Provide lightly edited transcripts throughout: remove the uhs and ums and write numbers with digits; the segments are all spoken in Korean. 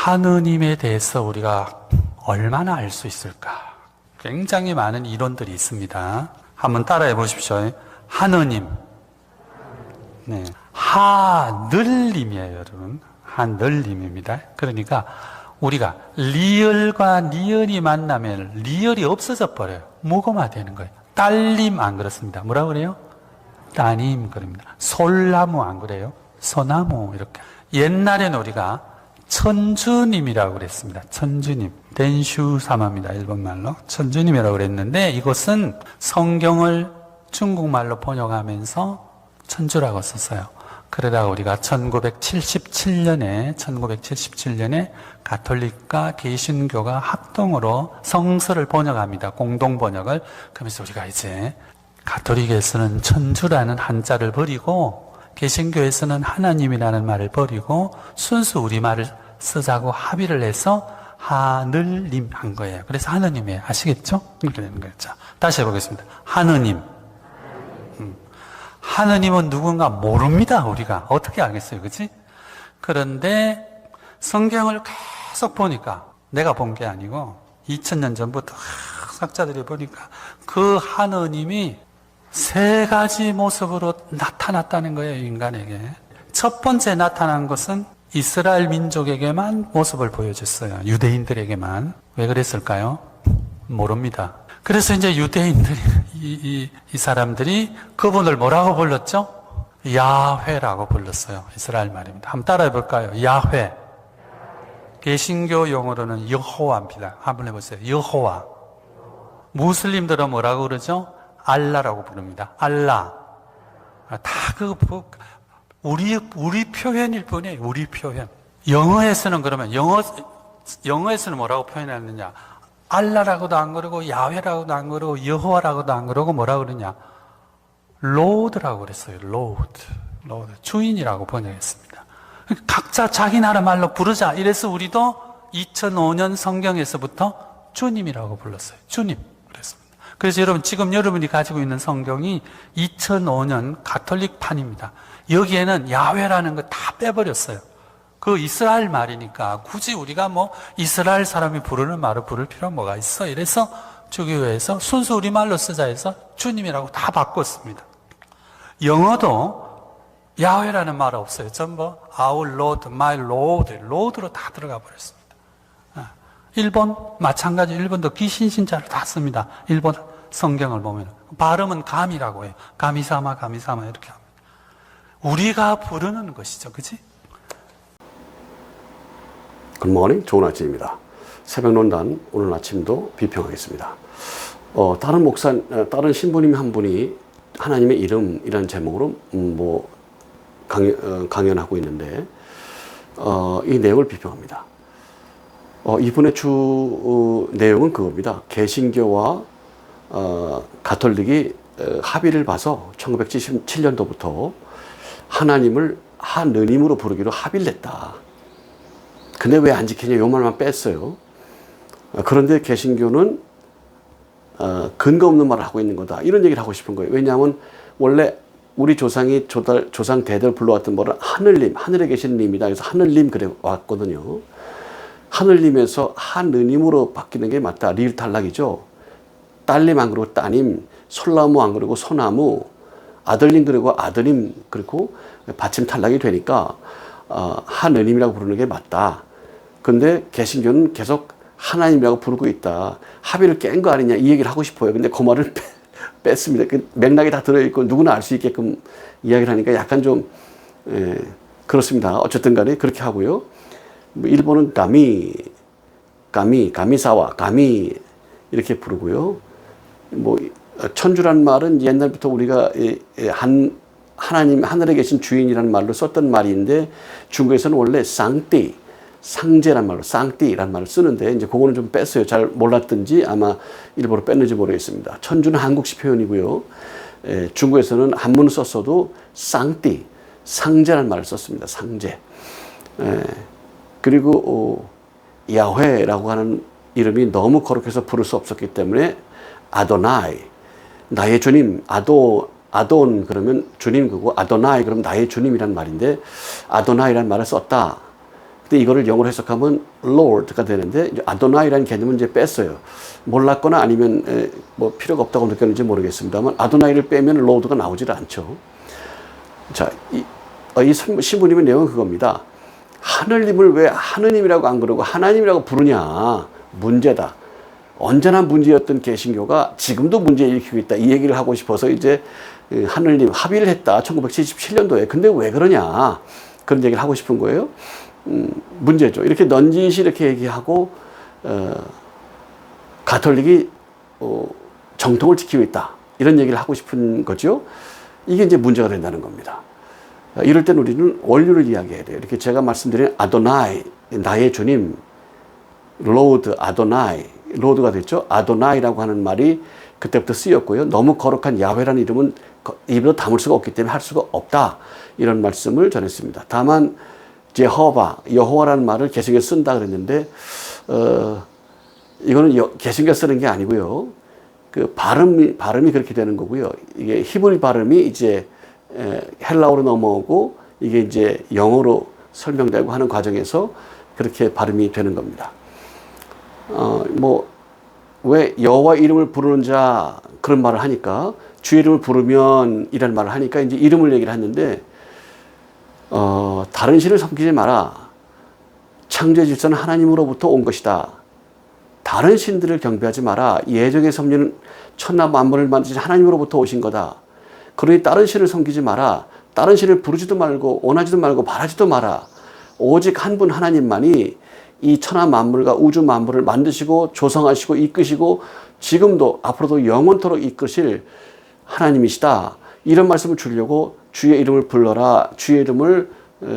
하느님에 대해서 우리가 얼마나 알 수 있을까? 굉장히 많은 이론들이 있습니다. 한번 따라해 보십시오. 하느님. 네. 하늘님이에요, 여러분. 하늘님입니다. 그러니까 우리가 리을과 니은이 만나면 리을이 없어져 버려요. 무거마 되는 거예요. 딸님 안 그렇습니다. 뭐라고 그래요? 따님 그럽니다. 솔나무 안 그래요? 소나무 이렇게. 옛날에는 우리가 천주님이라고 그랬습니다. 천주님. 덴슈사마입니다. 일본말로. 천주님이라고 그랬는데 이것은 성경을 중국말로 번역하면서 천주라고 썼어요. 그러다가 우리가 1977년에 가톨릭과 개신교가 합동으로 성서를 번역합니다. 공동 번역을. 그러면서 우리가 이제 가톨릭에서는 천주라는 한자를 버리고 개신교에서는 하나님이라는 말을 버리고 순수 우리말을 쓰자고 합의를 해서 하늘님 한 거예요. 그래서 하느님이에요. 아시겠죠? 이렇게 되는 거예요. 자, 다시 해보겠습니다. 하느님. 하느님은 누군가 모릅니다. 우리가 어떻게 알겠어요, 그렇지? 그런데 성경을 계속 보니까 내가 본 게 아니고 2000년 전부터 학자들이 보니까 그 하느님이 세 가지 모습으로 나타났다는 거예요, 인간에게. 첫 번째 나타난 것은 이스라엘 민족에게만 모습을 보여줬어요. 유대인들에게만. 왜 그랬을까요? 모릅니다. 그래서 이제 유대인들이, 이 사람들이 그분을 뭐라고 불렀죠? 야훼라고 불렀어요. 이스라엘 말입니다. 한번 따라해 볼까요? 야훼. 개신교 용어로는 여호와입니다. 한번 해보세요. 여호와. 무슬림들은 뭐라고 그러죠? 알라라고 부릅니다. 알라. 다 우리 표현일 뿐이에요. 우리 표현. 영어에서는 그러면 영어에서는 뭐라고 표현했느냐? 알라라고도 안 그러고 야훼라고도 안 그러고 여호와라고도 안 그러고 뭐라고 그러냐? 로드라고 그랬어요. 로드. 주인이라고 번역했습니다. 각자 자기 나라 말로 부르자. 이래서 우리도 2005년 성경에서부터 주님이라고 불렀어요. 주님. 그랬습니다. 그래서 여러분 지금 여러분이 가지고 있는 성경이 2005년 가톨릭판입니다. 여기에는 야훼라는 거 다 빼버렸어요. 그 이스라엘 말이니까 굳이 우리가 뭐 이스라엘 사람이 부르는 말을 부를 필요가 뭐가 있어. 이래서 주교회에서 순수 우리말로 쓰자 해서 주님이라고 다 바꿨습니다. 영어도 야훼라는 말 없어요. 전부 Our Lord, My Lord, Lord로 다 들어가 버렸습니다. 일본 마찬가지. 일본도 귀신신자를 다 씁니다. 일본 성경을 보면 발음은 감이라고 해요. 가미사마 이렇게 합니다. 우리가 부르는 것이죠. 그치? 굿모닝, 좋은 아침입니다. 새벽논단 오늘 아침도 비평하겠습니다. 다른 신부님 한 분이 하나님의 이름이라는 제목으로 강연하고 있는데 이 내용을 비평합니다. 이분의 주 내용은 그겁니다. 개신교와 가톨릭이 합의를 봐서 1977년도부터 하나님을 하느님으로 부르기로 합의를 했다. 근데 왜 안 지키냐? 요 말만 뺐어요. 그런데 개신교는 근거 없는 말을 하고 있는 거다. 이런 얘기를 하고 싶은 거예요. 왜냐하면 원래 우리 조상이 조상 대대로 불러왔던 말은 하늘님, 하늘에 계신 님이다. 그래서 하늘님 그래 왔거든요. 하늘님에서 하느님으로 바뀌는 게 맞다. 리을 탈락이죠. 딸님 안 그러고 따님, 솔나무 안 그러고 소나무, 아들님 그러고 아드님 그렇고 받침 탈락이 되니까 하느님이라고 부르는 게 맞다. 근데 개신교는 계속 하나님이라고 부르고 있다. 합의를 깬 거 아니냐 이 얘기를 하고 싶어요. 근데 그 말을 뺐습니다. 그 맥락이 다 들어있고 누구나 알 수 있게끔 이야기를 하니까 약간 좀 그렇습니다. 어쨌든 간에 그렇게 하고요. 일본은 가미사와 가미 이렇게 부르고요. 천주란 말은 옛날부터 우리가 하나님 하늘에 계신 주인이라는 말로 썼던 말인데 중국에서는 원래 상제란 말로 쌍띠란 말을 쓰는데 이제 그거는 좀 뺐어요. 잘 몰랐든지 아마 일부러 뺐는지 모르겠습니다. 천주는 한국식 표현이고요. 중국에서는 한문을 썼어도 상제란 말을 썼습니다. 상제. 그리고 야훼라고 하는 이름이 너무 거룩해서 부를 수 없었기 때문에 아도나이, 나의 주님, 아돈 그러면 주님 그고 아도나이 그러면 나의 주님이란 말인데 아도나이란 말을 썼다. 근데 이거를 영어로 해석하면 Lord가 되는데 아도나이라는 개념은 이제 뺐어요. 몰랐거나 아니면 뭐 필요가 없다고 느꼈는지 모르겠습니다만 아도나이를 빼면 Lord가 나오질 않죠. 자, 이 신부님의 내용은 그겁니다. 하늘님을 왜 하느님이라고 안 그러고 하나님이라고 부르냐. 문제다. 언제나 문제였던 개신교가 지금도 문제 일으키고 있다. 이 얘기를 하고 싶어서 이제 하늘님 합의를 했다. 1977년도에. 근데 왜 그러냐. 그런 얘기를 하고 싶은 거예요. 문제죠. 이렇게 넌지시 이렇게 얘기하고 가톨릭이 정통을 지키고 있다. 이런 얘기를 하고 싶은 거죠. 이게 이제 문제가 된다는 겁니다. 이럴 땐 우리는 원류를 이야기해야 돼요. 이렇게 제가 말씀드린 아도나이, 나의 주님, 로드, 아도나이, 로드가 됐죠. 아도나이라고 하는 말이 그때부터 쓰였고요. 너무 거룩한 야훼라는 이름은 입으로 담을 수가 없기 때문에 할 수가 없다. 이런 말씀을 전했습니다. 다만 제호바, 여호와라는 말을 개성에 쓴다 그랬는데 이거는 개성에 쓰는 게 아니고요. 그 발음이 그렇게 되는 거고요. 이게 히브리 발음이 이제 헬라어로 넘어오고 이게 이제 영어로 설명되고 하는 과정에서 그렇게 발음이 되는 겁니다. 왜 여호와 이름을 부르는 자 그런 말을 하니까 주의 이름을 부르면 이런 말을 하니까 이제 이름을 얘기를 했는데 다른 신을 섬기지 마라. 창조의 질서는 하나님으로부터 온 것이다. 다른 신들을 경배하지 마라. 예정에 섬기는 천하 만물을 만드신 하나님으로부터 오신 거다. 그러니 다른 신을 섬기지 마라. 다른 신을 부르지도 말고 원하지도 말고 바라지도 마라. 오직 한 분 하나님만이 이 천하 만물과 우주 만물을 만드시고 조성하시고 이끄시고 지금도 앞으로도 영원토록 이끄실 하나님이시다. 이런 말씀을 주려고 주의 이름을 불러라. 주의 이름을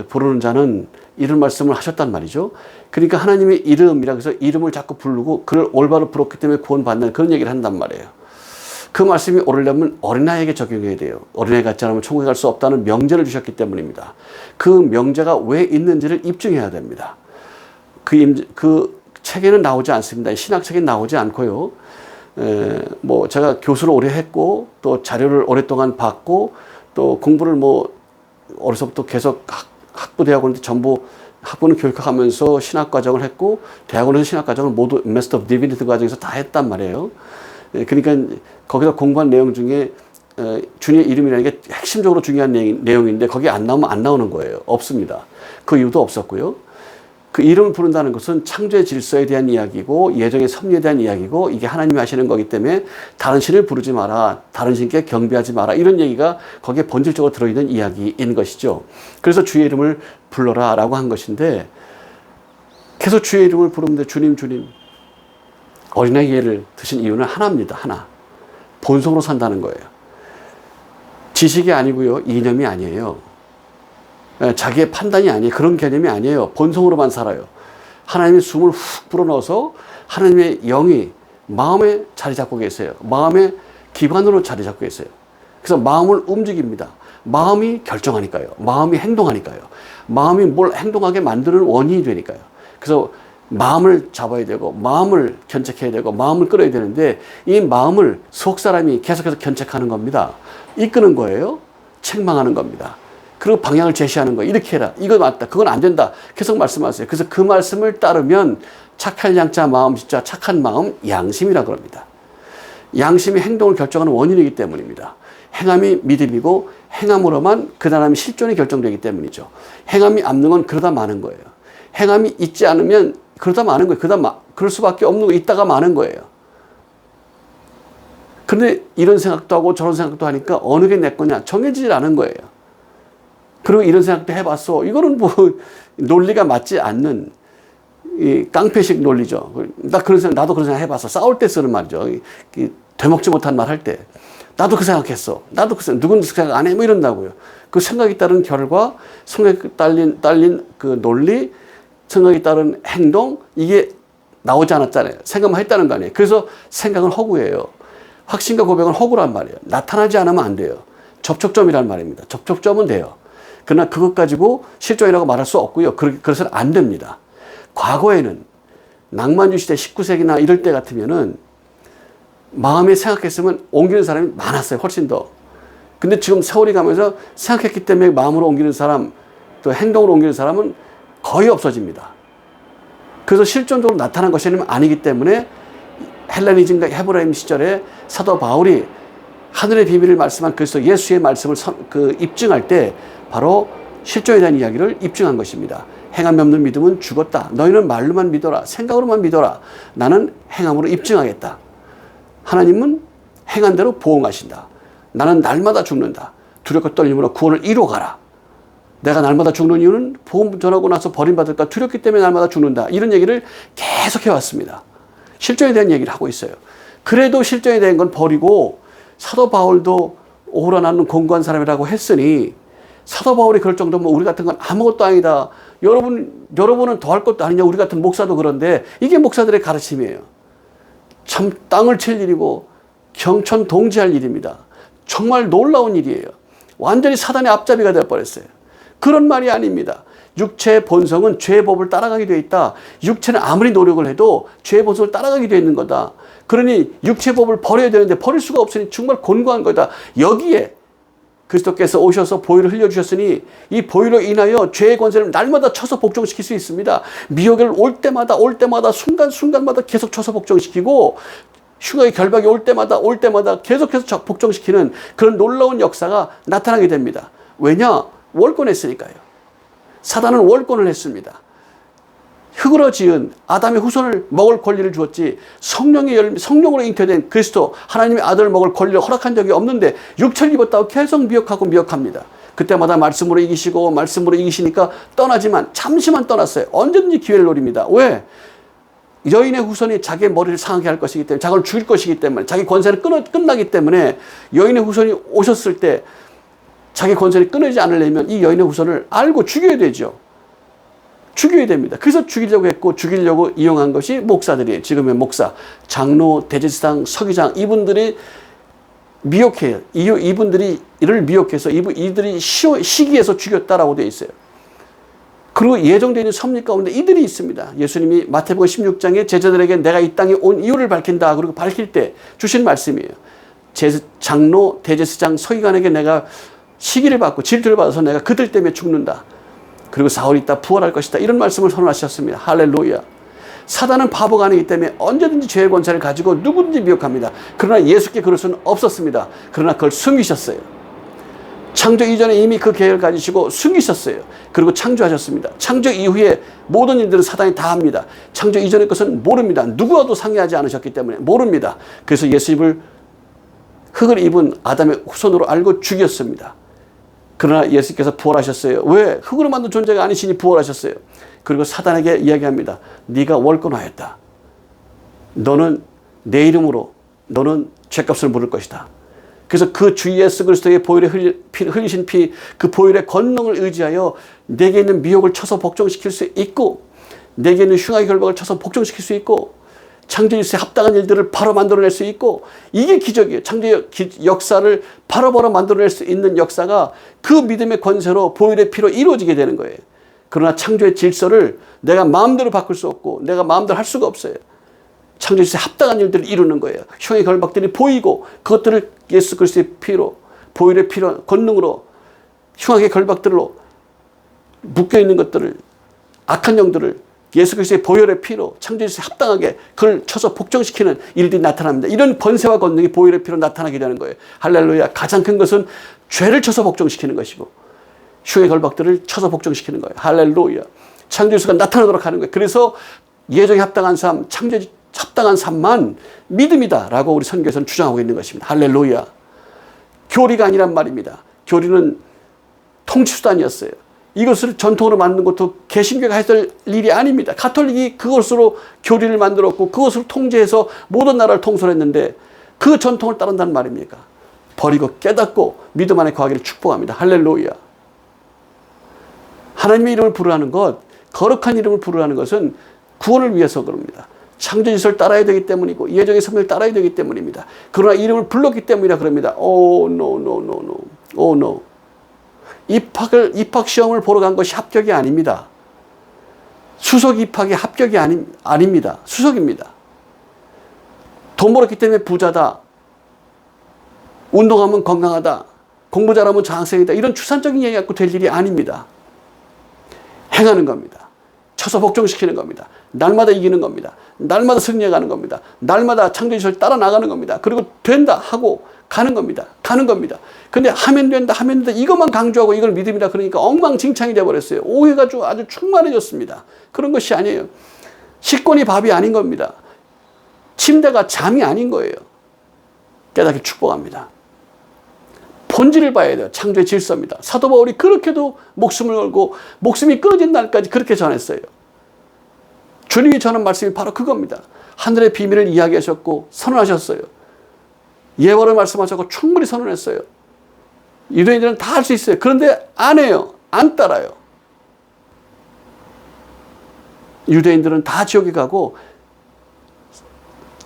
부르는 자는 이런 말씀을 하셨단 말이죠. 그러니까 하나님의 이름이라고 해서 이름을 자꾸 부르고 그를 올바로 부르기 때문에 구원받는 그런 얘기를 한단 말이에요. 그 말씀이 오르려면 어린아이에게 적용해야 돼요. 어린아이 같지 않으면 천국에 갈 수 없다는 명제를 주셨기 때문입니다. 그 명제가 왜 있는지를 입증해야 됩니다. 그 책에는 나오지 않습니다. 신학책에 나오지 않고요. 제가 교수를 오래 했고 또 자료를 오랫동안 받고 또 공부를 어려서부터 계속 학부 대학원에 전부 학부는 교육하면서 신학과정을 했고 대학원에서 신학과정을 모두 마스터 오브 디비니티 과정에서 다 했단 말이에요. 그러니까 거기서 공부한 내용 중에 주님의 이름이라는 게 핵심적으로 중요한 내용인데 거기 안 나오면 안 나오는 거예요. 없습니다. 그 이유도 없었고요. 그 이름을 부른다는 것은 창조의 질서에 대한 이야기고 예정의 섭리에 대한 이야기고 이게 하나님이 하시는 거기 때문에 다른 신을 부르지 마라. 다른 신께 경배하지 마라. 이런 얘기가 거기에 본질적으로 들어있는 이야기인 것이죠. 그래서 주의 이름을 불러라 라고 한 것인데 계속 주의 이름을 부르는데 주님 어린아이 예를 드신 이유는 하나입니다. 하나. 본성으로 산다는 거예요. 지식이 아니고요. 이념이 아니에요. 자기의 판단이 아니에요. 그런 개념이 아니에요. 본성으로만 살아요. 하나님의 숨을 훅 불어넣어서 하나님의 영이 마음에 자리 잡고 계세요. 마음의 기관으로 자리 잡고 계세요. 그래서 마음을 움직입니다. 마음이 결정하니까요. 마음이 행동하니까요. 마음이 뭘 행동하게 만드는 원인이 되니까요. 그래서 마음을 잡아야 되고 마음을 견책해야 되고 마음을 끌어야 되는데 이 마음을 속 사람이 계속해서 견책하는 겁니다. 이끄는 거예요. 책망하는 겁니다. 그리고 방향을 제시하는 거예요. 이렇게 해라. 이거 맞다. 그건 안 된다. 계속 말씀하세요. 그래서 그 말씀을 따르면 착할 양자 마음 진짜 착한 마음 양심이라고 합니다. 양심이 행동을 결정하는 원인이기 때문입니다. 행함이 믿음이고 행함으로만 그 사람의 실존이 결정되기 때문이죠. 행함이 없는 건 그러다 마는 거예요. 행함이 있지 않으면 그러다 마는 거예요. 그럴 수밖에 없는 거 있다가 마는 거예요. 그런데 이런 생각도 하고 저런 생각도 하니까 어느 게 내 거냐 정해지질 않은 거예요. 그리고 이런 생각도 해봤어. 이거는 논리가 맞지 않는 이 깡패식 논리죠. 나도 그런 생각 해봤어. 싸울 때 쓰는 말이죠. 되먹지 못한 말 할 때. 나도 그 생각했어. 나도 그 생각, 누군 생각 안 해? 이런다고요. 그 생각이 따른 결과, 생각이 딸린 그 논리, 생각이 따른 행동, 이게 나오지 않았잖아요. 생각만 했다는 거 아니에요. 그래서 생각은 허구예요. 확신과 고백은 허구란 말이에요. 나타나지 않으면 안 돼요. 접촉점이란 말입니다. 접촉점은 돼요. 그러나 그것 가지고 실존이라고 말할 수 없고요. 그래서는 안 됩니다. 과거에는 낭만주의 시대 19세기나 이럴 때 같으면은 마음에 생각했으면 옮기는 사람이 많았어요. 훨씬 더. 근데 지금 세월이 가면서 생각했기 때문에 마음으로 옮기는 사람, 또 행동으로 옮기는 사람은 거의 없어집니다. 그래서 실존적으로 나타난 것이 아니기 때문에 헬레니즘과 헤브라임 시절에 사도 바울이 하늘의 비밀을 말씀한 그리스도 예수의 말씀을 입증할 때 바로 실존에 대한 이야기를 입증한 것입니다. 행함이 없는 믿음은 죽었다. 너희는 말로만 믿어라. 생각으로만 믿어라. 나는 행함으로 입증하겠다. 하나님은 행한 대로 보응하신다. 나는 날마다 죽는다. 두렵고 떨림으로 구원을 이루어가라. 내가 날마다 죽는 이유는 복음 전하고 나서 버림받을까 두렵기 때문에 날마다 죽는다. 이런 얘기를 계속 해왔습니다. 실존에 대한 얘기를 하고 있어요. 그래도 실존에 대한 건 버리고 사도 바울도 오호라 나는 공고한 사람이라고 했으니 사도 바울이 그럴 정도면 우리 같은 건 아무것도 아니다. 여러분은 더 할 것도 아니냐. 우리 같은 목사도 그런데 이게 목사들의 가르침이에요. 참 땅을 칠 일이고 경천 동지할 일입니다. 정말 놀라운 일이에요. 완전히 사단의 앞잡이가 되어버렸어요. 그런 말이 아닙니다. 육체의 본성은 죄의 법을 따라가게 되어 있다. 육체는 아무리 노력을 해도 죄의 본성을 따라가게 되어 있는 거다. 그러니 육체의 법을 버려야 되는데 버릴 수가 없으니 정말 곤고한 거다. 여기에 그리스도께서 오셔서 보혈을 흘려주셨으니 이 보혈로 인하여 죄의 권세를 날마다 쳐서 복종시킬 수 있습니다. 미혹을 올 때마다 순간순간마다 계속 쳐서 복종시키고 흉악의 결박이 올 때마다 계속해서 복종시키는 그런 놀라운 역사가 나타나게 됩니다. 왜냐? 월권했으니까요. 사단은 월권을 했습니다. 흙으로 지은 아담의 후손을 먹을 권리를 주었지 성령으로 잉태된 그리스도 하나님의 아들을 먹을 권리를 허락한 적이 없는데 육체를 입었다고 계속 미혹합니다. 그때마다 말씀으로 이기시니까 떠나지만 잠시만 떠났어요. 언제든지 기회를 노립니다. 왜? 여인의 후손이 자기의 머리를 상하게 할 것이기 때문에 자기를 죽일 것이기 때문에 자기 권세는 끝나기 때문에 여인의 후손이 오셨을 때 자기 권세를 끊어지지 않으려면 이 여인의 후손을 알고 죽여야 되죠. 죽여야 됩니다. 그래서 죽이려고 이용한 것이 목사들이에요. 지금의 목사, 장로, 대제사장, 서기장 이분들이 미혹해요. 이를 미혹해서 이들이 시기해서 죽였다라고 되어 있어요. 그리고 예정되어 있는 섭리 가운데 이들이 있습니다. 예수님이 마태복음 16장에 제자들에게 내가 이 땅에 온 이유를 밝힌다. 그리고 밝힐 때 주신 말씀이에요. 장로, 대제사장, 서기관에게 내가 시기를 받고 질투를 받아서 내가 그들 때문에 죽는다. 그리고 사울이 있다 부활할 것이다. 이런 말씀을 선언하셨습니다. 할렐루야. 사단은 바보가 아니기 때문에 언제든지 죄의 권세를 가지고 누구든지 미혹합니다. 그러나 예수께 그럴 수는 없었습니다. 그러나 그걸 숨기셨어요. 창조 이전에 이미 그 계획을 가지시고 숨기셨어요. 그리고 창조하셨습니다. 창조 이후에 모든 일들은 사단이 다 합니다. 창조 이전의 것은 모릅니다. 누구와도 상의하지 않으셨기 때문에 모릅니다. 그래서 예수님을 흙을 입은 아담의 후손으로 알고 죽였습니다. 그러나 예수께서 부활하셨어요. 왜? 흙으로 만든 존재가 아니시니 부활하셨어요. 그리고 사단에게 이야기합니다. 네가 월권하였다. 너는 내 이름으로 너는 죄값을 물을 것이다. 그래서 그 주 예수 그리스도의 보혈에 흘리신 피, 그 보혈의 권능을 의지하여 내게 있는 미혹을 쳐서 복종시킬 수 있고 내게 있는 흉악의 결박을 쳐서 복종시킬 수 있고 창조주에 합당한 일들을 바로 만들어낼 수 있고 이게 기적이에요. 창조 역사를 바로바로 만들어낼 수 있는 역사가 그 믿음의 권세로 보혈의 피로 이루어지게 되는 거예요. 그러나 창조의 질서를 내가 마음대로 바꿀 수 없고 내가 마음대로 할 수가 없어요. 창조주에 합당한 일들을 이루는 거예요. 흉의 결박들이 보이고 그것들을 예수 그리스도의 피로 보혈의 피로 권능으로 흉악의 결박들로 묶여있는 것들을 악한 영들을 예수 그리스도의 보혈의 피로 창조주에 합당하게 그걸 쳐서 복종시키는 일들이 나타납니다. 이런 권세와 권능이 보혈의 피로 나타나게 되는 거예요. 할렐루야. 가장 큰 것은 죄를 쳐서 복종시키는 것이고 흉의 결박들을 쳐서 복종시키는 거예요. 할렐루야. 창조주가 나타나도록 하는 거예요. 그래서 예정에 합당한 삶, 창조주 합당한 삶만 믿음이다라고 우리 선교에서는 주장하고 있는 것입니다. 할렐루야. 교리가 아니란 말입니다. 교리는 통치수단이었어요. 이것을 전통으로 만든 것도 개신교가 했을 일이 아닙니다. 가톨릭이 그것으로 교리를 만들었고 그것을 통제해서 모든 나라를 통솔했는데 그 전통을 따른다는 말입니까? 버리고 깨닫고 믿음 안에 거하기를 축복합니다. 할렐루야. 하나님의 이름을 부르라는 것, 거룩한 이름을 부르라는 것은 구원을 위해서 그럽니다. 창조 질서를 따라야 되기 때문이고 예정의 섭리를 따라야 되기 때문입니다. 그러나 이름을 불렀기 때문이라 그럽니다. Oh no no no no. Oh no. 입학 시험을 보러 간 것이 합격이 아닙니다. 수석 입학이 합격이 아닙니다. 수석입니다. 돈 벌었기 때문에 부자다. 운동하면 건강하다. 공부 잘하면 장학생이다. 이런 추상적인 얘기 갖고 될 일이 아닙니다. 행하는 겁니다. 쳐서 복종시키는 겁니다. 날마다 이기는 겁니다. 날마다 승리해가는 겁니다. 날마다 창조의 질서를 따라 나가는 겁니다. 그리고 된다 하고 가는 겁니다. 가는 겁니다. 근데 하면 된다, 하면 된다, 이것만 강조하고 이걸 믿음이다 그러니까 엉망진창이 돼버렸어요. 오해가 아주 충만해졌습니다. 그런 것이 아니에요. 식권이 밥이 아닌 겁니다. 침대가 잠이 아닌 거예요. 깨닫기 축복합니다. 본질을 봐야 돼요. 창조의 질서입니다. 사도 바울이 그렇게도 목숨을 걸고 목숨이 끊어진 날까지 그렇게 전했어요. 주님이 전한 말씀이 바로 그겁니다. 하늘의 비밀을 이야기하셨고 선언하셨어요. 예언을 말씀하셨고 충분히 선언했어요. 유대인들은 다 할 수 있어요. 그런데 안 해요. 안 따라요. 유대인들은 다 지옥에 가고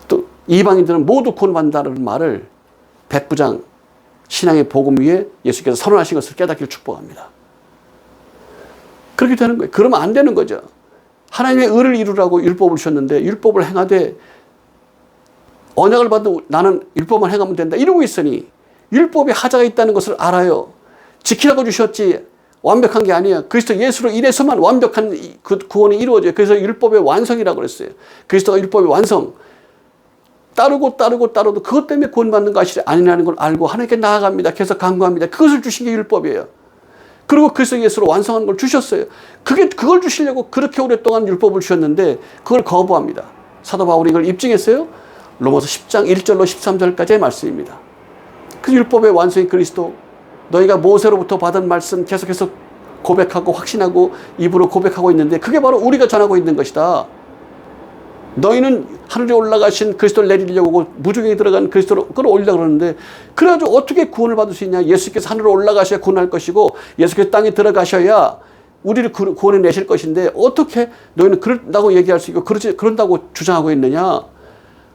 또 이방인들은 모두 구원받는다는 말을 백부장 신앙의 복음 위에 예수께서 선언하신 것을 깨닫기를 축복합니다. 그렇게 되는 거예요. 그러면 안 되는 거죠. 하나님의 의를 이루라고 율법을 주셨는데 율법을 행하되 언약을 받고 나는 율법만 행하면 된다 이러고 있으니 율법에 하자가 있다는 것을 알아요. 지키라고 주셨지 완벽한 게 아니에요. 그리스도 예수로 인해서만 완벽한 그 구원이 이루어져요. 그래서 율법의 완성이라고 그랬어요. 그리스도가 율법의 완성. 따르도 그것 때문에 구원받는 것이 아니라는 걸 알고 하나님께 나아갑니다. 그래서 간구합니다. 그것을 주신 게 율법이에요. 그리고 그리스도 예수로 완성한 걸 주셨어요. 그걸 주시려고 그렇게 오랫동안 율법을 주셨는데 그걸 거부합니다. 사도 바울이 이걸 입증했어요. 로마서 10장 1절로 13절까지의 말씀입니다. 그 율법의 완성이 그리스도, 너희가 모세로부터 받은 말씀 계속해서 고백하고 확신하고 입으로 고백하고 있는데 그게 바로 우리가 전하고 있는 것이다. 너희는 하늘에 올라가신 그리스도를 내리려고 무중에 들어간 그리스도를 끌어올리려고 그러는데 그래가지고 어떻게 구원을 받을 수 있냐. 예수께서 하늘에 올라가셔야 구원할 것이고 예수께서 땅에 들어가셔야 우리를 구원해 내실 것인데 어떻게 너희는 그런다고 얘기할 수 있고 그런다고 주장하고 있느냐.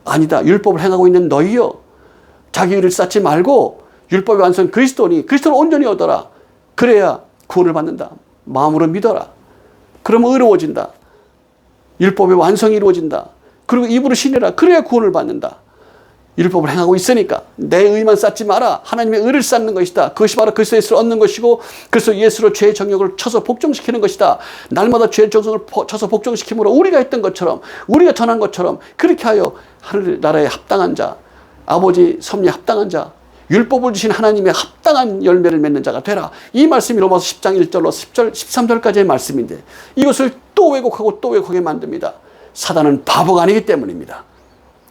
아니다. 율법을 행하고 있는 너희여, 자기 의를 쌓지 말고 율법의 완성 그리스도니 그리스도를 온전히 얻어라. 그래야 구원을 받는다. 마음으로 믿어라. 그러면 의로워진다. 율법의 완성이 이루어진다. 그리고 입으로 신뢰라. 그래야 구원을 받는다. 율법을 행하고 있으니까 내 의만 쌓지 마라. 하나님의 의를 쌓는 것이다. 그것이 바로 그리스도 예수를 얻는 것이고 그리스도 예수로 죄의 정욕을 쳐서 복종시키는 것이다. 날마다 죄의 정욕을 쳐서 복종시킴으로 우리가 했던 것처럼 우리가 전한 것처럼 그렇게 하여 하늘나라에 합당한 자, 아버지 섭리에 합당한 자, 율법을 주신 하나님의 합당한 열매를 맺는 자가 되라. 이 말씀이 로마서 10장 1절로 10절, 13절까지의 말씀인데 이것을 또 왜곡하고 또 왜곡하게 만듭니다. 사단은 바보가 아니기 때문입니다.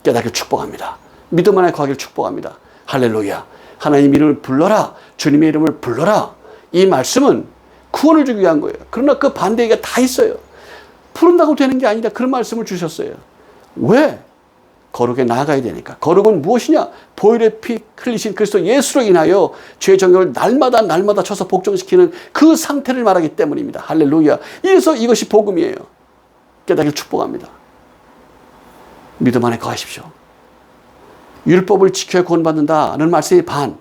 깨닫기를 축복합니다. 믿음 안에 거하기를 축복합니다. 할렐루야. 하나님 이름을 불러라. 주님의 이름을 불러라. 이 말씀은 구원을 주기 위한 거예요. 그러나 그 반대가 다 있어요. 부른다고 되는 게 아니다. 그런 말씀을 주셨어요. 왜? 거룩에 나아가야 되니까. 거룩은 무엇이냐? 보혈의 피 흘리신 그리스도 예수로 인하여 죄의 정욕을 날마다 쳐서 복종시키는 그 상태를 말하기 때문입니다. 할렐루야. 그래서 이것이 복음이에요. 깨닫기를 축복합니다. 믿음 안에 거하십시오. 율법을 지켜야 구원받는다는 말씀이 반.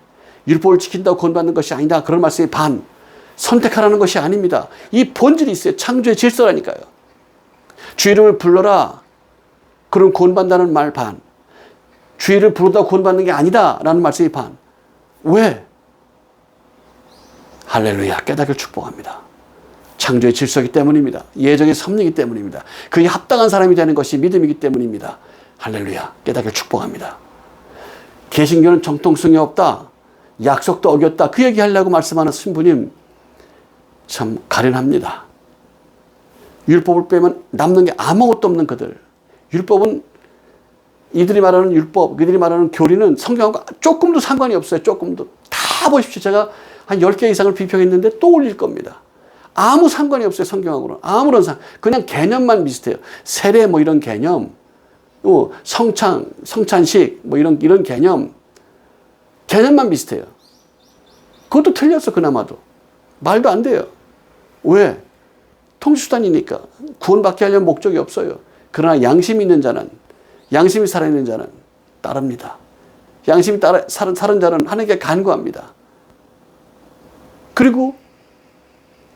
율법을 지킨다고 구원받는 것이 아니다. 그런 말씀이 반. 선택하라는 것이 아닙니다. 이 본질이 있어요. 창조의 질서라니까요. 주 이름을 불러라. 그럼 구원받는다는 말 반. 주의를 부르다고 구원받는 게 아니다라는 말씀이 반. 왜? 할렐루야. 깨닫기를 축복합니다. 창조의 질서이기 때문입니다. 예정의 섭리이기 때문입니다. 그에 합당한 사람이 되는 것이 믿음이기 때문입니다. 할렐루야. 깨닫기를 축복합니다. 개신교는 정통성이 없다. 약속도 어겼다. 그 얘기하려고 말씀하는 신부님 참 가련합니다. 율법을 빼면 남는 게 아무것도 없는 그들. 율법은 이들이 말하는 율법, 그들이 말하는 교리는 성경과 조금도 상관이 없어요. 조금도. 다 보십시오. 제가 한 10개 이상을 비평했는데 또 올릴 겁니다. 아무 상관이 없어요. 성경하고는. 아무런 그냥 개념만 비슷해요. 세례 뭐 이런 개념, 성찬식 뭐 이런 개념만 비슷해요. 그것도 틀렸어. 그나마도. 말도 안 돼요. 왜? 통수단이니까. 구원받게 하려는 목적이 없어요. 그러나 양심이 있는 자는, 양심이 살아있는 자는 따릅니다. 양심이 사는 자는 하나님께 간구합니다. 그리고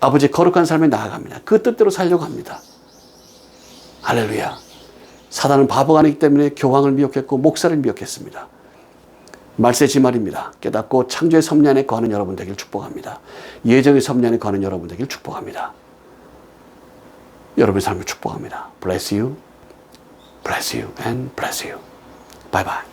아버지의 거룩한 삶에 나아갑니다. 그 뜻대로 살려고 합니다. 할렐루야. 사단은 바보가 아니기 때문에 교황을 미혹했고 목사를 미혹했습니다. 말세 지말입니다. 깨닫고 창조의 섭리 안에 거하는 여러분 되길 축복합니다. 예정의 섭리 안에 거하는 여러분 되길 축복합니다. 여러분의 삶을 축복합니다. Bless you, bless you, and bless you. Bye bye.